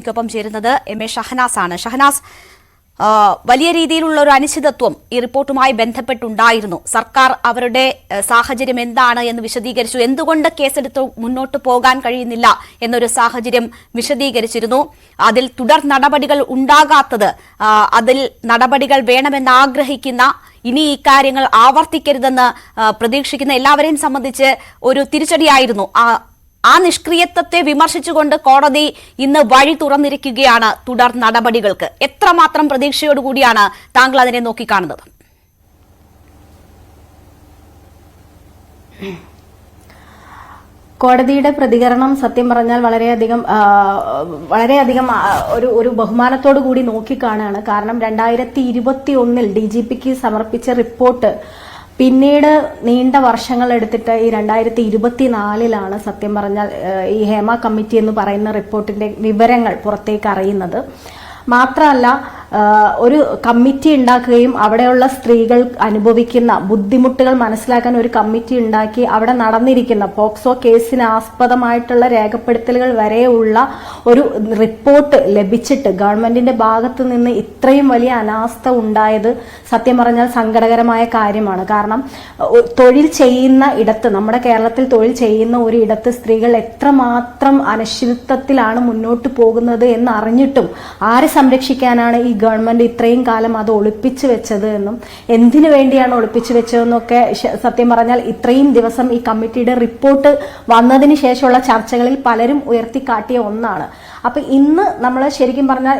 എനിക്കൊപ്പം ചേരുന്നത് MA ഷഹനാസ് ആണ്. ഷഹനാസ്, വലിയ രീതിയിലുള്ള ഒരു അനിശ്ചിതത്വം ഈ റിപ്പോർട്ടുമായി ബന്ധപ്പെട്ടുണ്ടായിരുന്നു. സർക്കാർ അവരുടെ സാഹചര്യം എന്താണ് എന്ന് വിശദീകരിച്ചു. എന്തുകൊണ്ട് കേസെടുത്ത് മുന്നോട്ട് പോകാൻ കഴിയുന്നില്ല എന്നൊരു സാഹചര്യം വിശദീകരിച്ചിരുന്നു. അതിൽ തുടർ നടപടികൾ ഉണ്ടാകാത്തത്, അതിൽ നടപടികൾ വേണമെന്ന് ആഗ്രഹിക്കുന്ന, ഇനി ഈ കാര്യങ്ങൾ ആവർത്തിക്കരുതെന്ന് പ്രതീക്ഷിക്കുന്ന എല്ലാവരെയും സംബന്ധിച്ച് ഒരു തിരിച്ചടിയായിരുന്നു. ആ നിഷ്ക്രിയത്വത്തെ വിമർശിച്ചുകൊണ്ട് കോടതി ഇന്ന് വഴി തുറന്നിരിക്കുകയാണ് തുടർ നടപടികൾക്ക്. എത്രമാത്രം പ്രതീക്ഷയോടുകൂടിയാണ് താങ്കൾ അതിനെ നോക്കിക്കാണുന്നത്? കോടതിയുടെ പ്രതികരണം സത്യം പറഞ്ഞാൽ വളരെയധികം ഒരു ബഹുമാനത്തോടു കൂടി നോക്കിക്കാണുകയാണ്. കാരണം 2021 DGPക്ക് സമർപ്പിച്ച റിപ്പോർട്ട് പിന്നീട് നീണ്ട വർഷങ്ങൾ എടുത്തിട്ട് ഈ 2024 സത്യം പറഞ്ഞാൽ ഈ ഹേമ കമ്മിറ്റി എന്ന് പറയുന്ന റിപ്പോർട്ടിന്റെ വിവരങ്ങൾ പുറത്തേക്ക് അറിയുന്നത്. മാത്രമല്ല, ഒരു കമ്മിറ്റി ഉണ്ടാക്കുകയും അവിടെയുള്ള സ്ത്രീകൾ അനുഭവിക്കുന്ന ബുദ്ധിമുട്ടുകൾ മനസ്സിലാക്കാൻ ഒരു കമ്മിറ്റി ഉണ്ടാക്കി അവിടെ നടന്നിരിക്കുന്ന പോക്സോ കേസിന് ആസ്പദമായിട്ടുള്ള രേഖപ്പെടുത്തലുകൾ വരെയുള്ള ഒരു റിപ്പോർട്ട് ലഭിച്ചിട്ട് ഗവൺമെന്റിന്റെ ഭാഗത്തു നിന്ന് ഇത്രയും വലിയ അനാസ്ഥ ഉണ്ടായത് സത്യം പറഞ്ഞാൽ സങ്കടകരമായ കാര്യമാണ്. കാരണം തൊഴിൽ ചെയ്യുന്ന ഇടത്ത്, നമ്മുടെ കേരളത്തിൽ തൊഴിൽ ചെയ്യുന്ന ഒരു ഇടത്ത് സ്ത്രീകൾ എത്രമാത്രം അനിശ്ചിതത്വത്തിലാണ് മുന്നോട്ട് പോകുന്നത് എന്ന് അറിഞ്ഞിട്ടും ആരെ സംരക്ഷിക്കാനാണ് ഈ ഗവൺമെന്റ് ഇത്രയും കാലം അത് ഒളിപ്പിച്ചു വെച്ചത് എന്നും എന്തിനു വേണ്ടിയാണ് ഒളിപ്പിച്ചു വെച്ചതെന്നൊക്കെ സത്യം പറഞ്ഞാൽ ഇത്രയും ദിവസം ഈ കമ്മിറ്റിയുടെ റിപ്പോർട്ട് വന്നതിന് ശേഷമുള്ള ചർച്ചകളിൽ പലരും ഉയർത്തിക്കാട്ടിയ ഒന്നാണ്. അപ്പൊ ഇന്ന് നമ്മൾ ശരിക്കും പറഞ്ഞാൽ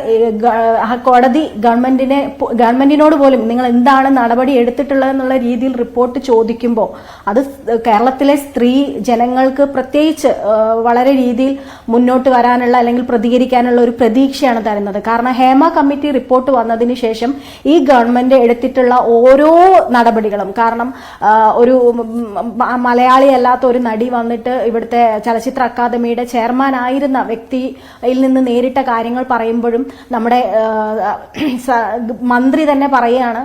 കോടതി ഗവൺമെന്റിനോട് പോലും നിങ്ങൾ എന്താണ് നടപടി എടുത്തിട്ടുള്ളതെന്നുള്ള രീതിയിൽ റിപ്പോർട്ട് ചോദിക്കുമ്പോൾ അത് കേരളത്തിലെ സ്ത്രീ ജനങ്ങൾക്ക് പ്രത്യേകിച്ച് വളരെ രീതിയിൽ മുന്നോട്ട് വരാനുള്ള അല്ലെങ്കിൽ പ്രതികരിക്കാനുള്ള ഒരു പ്രതീക്ഷയാണ് തരുന്നത്. കാരണം ഹേമ കമ്മിറ്റി റിപ്പോർട്ട് വന്നതിന് ശേഷം ഈ ഗവൺമെന്റ് എടുത്തിട്ടുള്ള ഓരോ നടപടികളും, കാരണം ഒരു മലയാളി അല്ലാത്ത ഒരു നടി വന്നിട്ട് ഇവിടുത്തെ ചലച്ചിത്ര അക്കാദമിയുടെ ചെയർമാൻ ആയിരുന്ന വ്യക്തിയിൽ നിന്ന് നേരിട്ട കാര്യങ്ങൾ പറയുമ്പോഴും നമ്മുടെ മന്ത്രി തന്നെ പറയുകയാണ്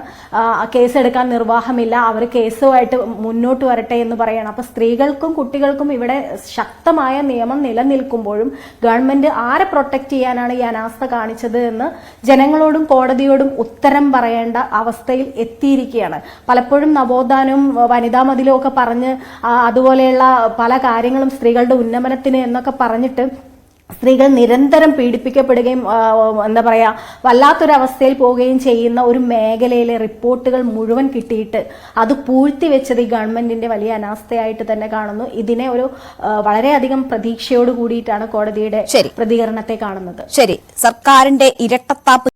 കേസെടുക്കാൻ നിർവാഹമില്ല, അവർ കേസുമായിട്ട് മുന്നോട്ട് വരട്ടെ എന്ന് പറയണം. അപ്പൊ സ്ത്രീകൾക്കും കുട്ടികൾക്കും ഇവിടെ ശക്തമായ നിയമം നിലനിൽക്കുമ്പോഴും ഗവൺമെന്റ് ആരെ പ്രൊട്ടക്ട് ചെയ്യാനാണ് ഈ അനാസ്ഥ കാണിച്ചത് എന്ന് ജനങ്ങളോടും കോടതിയോടും ഉത്തരം പറയേണ്ട അവസ്ഥയിൽ എത്തിയിരിക്കുകയാണ്. പലപ്പോഴും നവോത്ഥാനവും വനിതാ മതിലും ഒക്കെ പറഞ്ഞ് അതുപോലെയുള്ള പല കാര്യങ്ങളും സ്ത്രീകളുടെ ഉന്നമനത്തിന് എന്നൊക്കെ പറഞ്ഞിട്ട് സ്ത്രീകൾ നിരന്തരം പീഡിപ്പിക്കപ്പെടുകയും എന്താ പറയാ വല്ലാത്തൊരവസ്ഥയിൽ പോവുകയും ചെയ്യുന്ന ഒരു മേഖലയിലെ റിപ്പോർട്ടുകൾ മുഴുവൻ കിട്ടിയിട്ട് അത് പൂഴ്ത്തിവെച്ചത് ഈ ഗവൺമെന്റിന്റെ വലിയ അനാസ്ഥയായിട്ട് തന്നെ കാണുന്നു. ഇതിനെ ഒരു വളരെയധികം പ്രതീക്ഷയോട് കൂടിയിട്ടാണ് കോടതിയുടെ പ്രതികരണത്തെ കാണുന്നത്. ശരി, സർക്കാരിന്റെ ഇരട്ടത്താപ്പ്